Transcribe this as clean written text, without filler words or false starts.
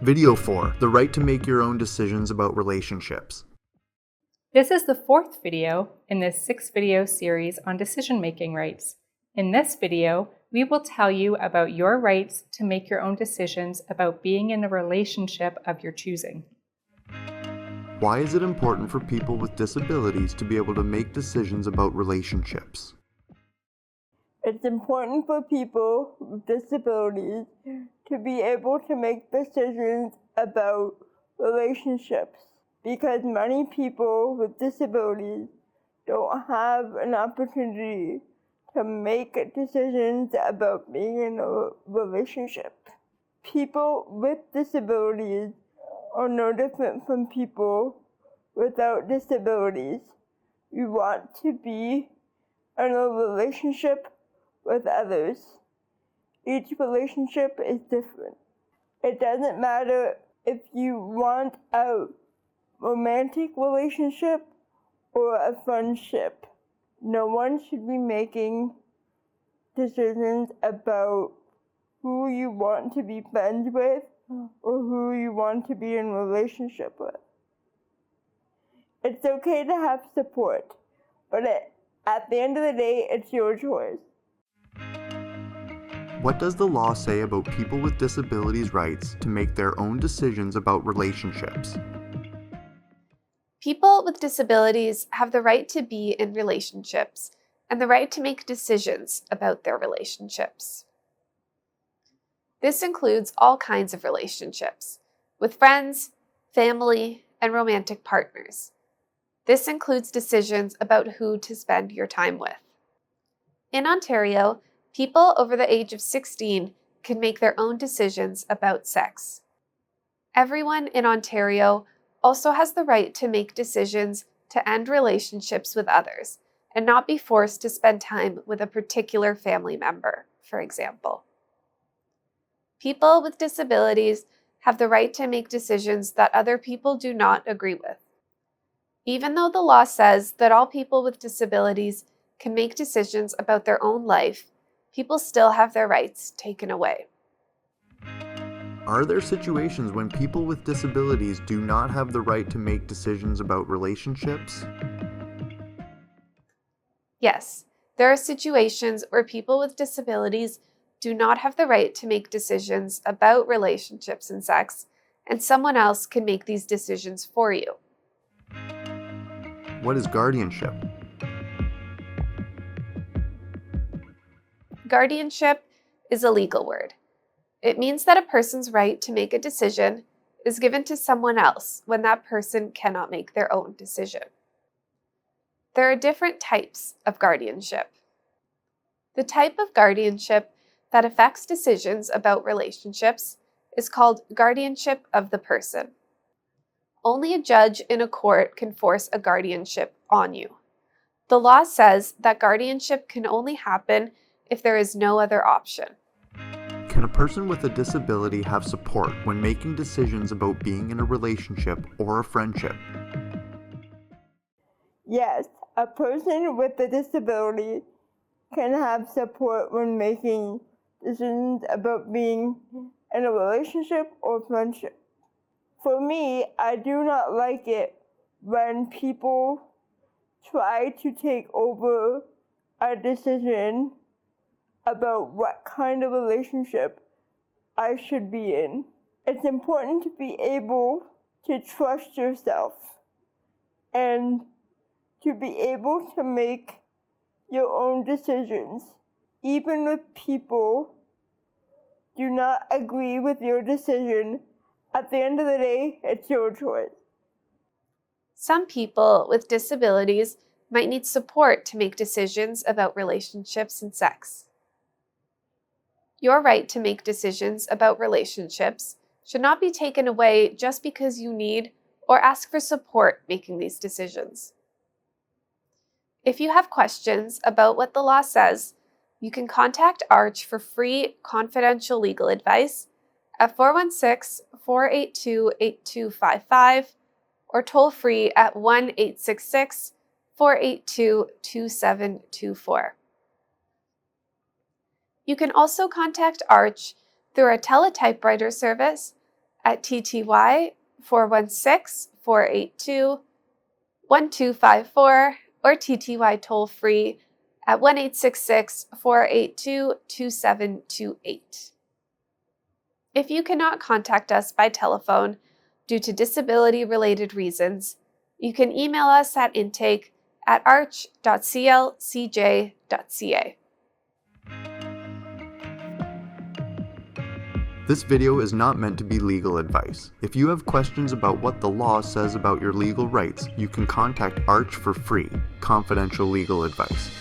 Video 4, the right to make your own decisions about relationships. This is the fourth video in this 6-video series on decision-making rights. In this video, we will tell you about your rights to make your own decisions about being in a relationship of your choosing. Why is it important for people with disabilities to be able to make decisions about relationships? It's important for people with disabilities to be able to make decisions about relationships because many people with disabilities don't have an opportunity to make decisions about being in a relationship. People with disabilities are no different from people without disabilities. We want to be in a relationship with others. Each relationship is different. It doesn't matter if you want a romantic relationship or a friendship. No one should be making decisions about who you want to be friends with or who you want to be in a relationship with. It's okay to have support, but at the end of the day, it's your choice. What does the law say about people with disabilities' rights to make their own decisions about relationships? People with disabilities have the right to be in relationships and the right to make decisions about their relationships. This includes all kinds of relationships, with friends, family, and romantic partners. This includes decisions about who to spend your time with. In Ontario, people over the age of 16 can make their own decisions about sex. Everyone in Ontario also has the right to make decisions to end relationships with others and not be forced to spend time with a particular family member, for example. People with disabilities have the right to make decisions that other people do not agree with. Even though the law says that all people with disabilities can make decisions about their own life, people still have their rights taken away. Are there situations when people with disabilities do not have the right to make decisions about relationships? Yes, there are situations where people with disabilities do not have the right to make decisions about relationships and sex, and someone else can make these decisions for you. What is guardianship? Guardianship is a legal word. It means that a person's right to make a decision is given to someone else when that person cannot make their own decision. There are different types of guardianship. The type of guardianship that affects decisions about relationships is called guardianship of the person. Only a judge in a court can force a guardianship on you. The law says that guardianship can only happen if there is no other option. Can a person with a disability have support when making decisions about being in a relationship or a friendship? Yes, a person with a disability can have support when making decisions about being in a relationship or friendship. For me, I do not like it when people try to take over a decision about what kind of relationship I should be in. It's important to be able to trust yourself and to be able to make your own decisions, even if people do not agree with your decision. At the end of the day, it's your choice. Some people with disabilities might need support to make decisions about relationships and sex. Your right to make decisions about relationships should not be taken away just because you need or ask for support making these decisions. If you have questions about what the law says, you can contact ARCH for free confidential legal advice at 416-482-8255 or toll free at 1-866-482-2724. You can also contact ARCH through our teletypewriter service at TTY 416-482-1254 or TTY toll-free at 1-866-482-2728. If you cannot contact us by telephone due to disability-related reasons, you can email us at intake@arch.clcj.ca. This video is not meant to be legal advice. If you have questions about what the law says about your legal rights, you can contact Arch for free, confidential legal advice.